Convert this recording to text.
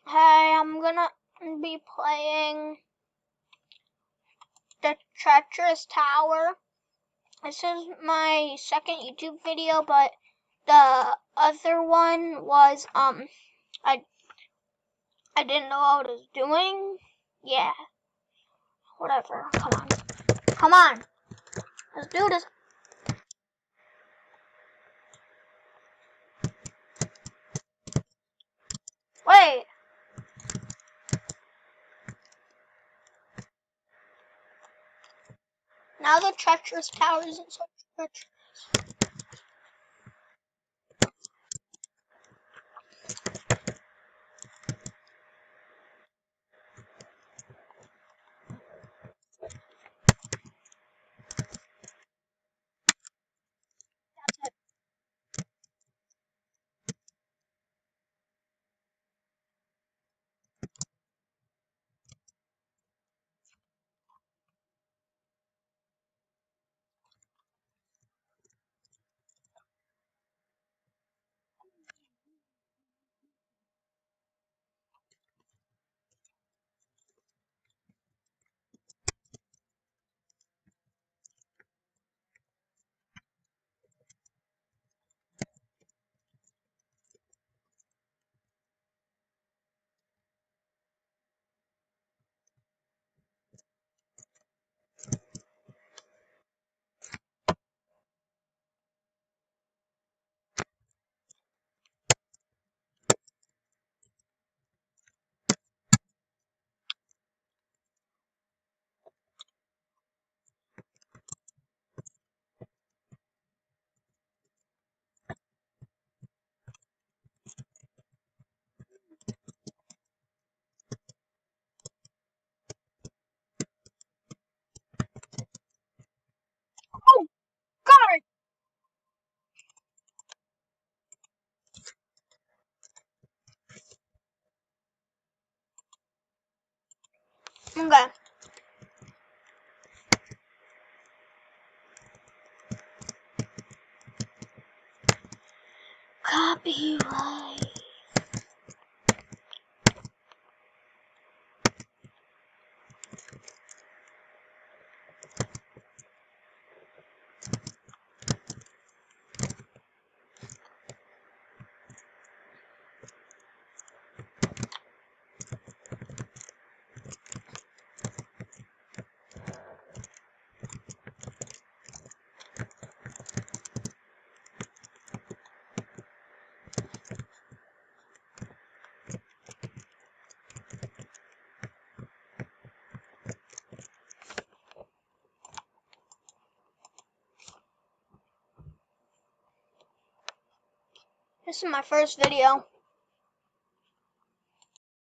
Hey, I'm gonna be playing the Treacherous Tower. This is my second YouTube video, but the other one was, I didn't know what I was doing. Yeah, whatever. Come on, let's do this. Wait. Now the Treacherous Tower isn't so treacherous. Oh, God! Okay. Copyright. This is my first video.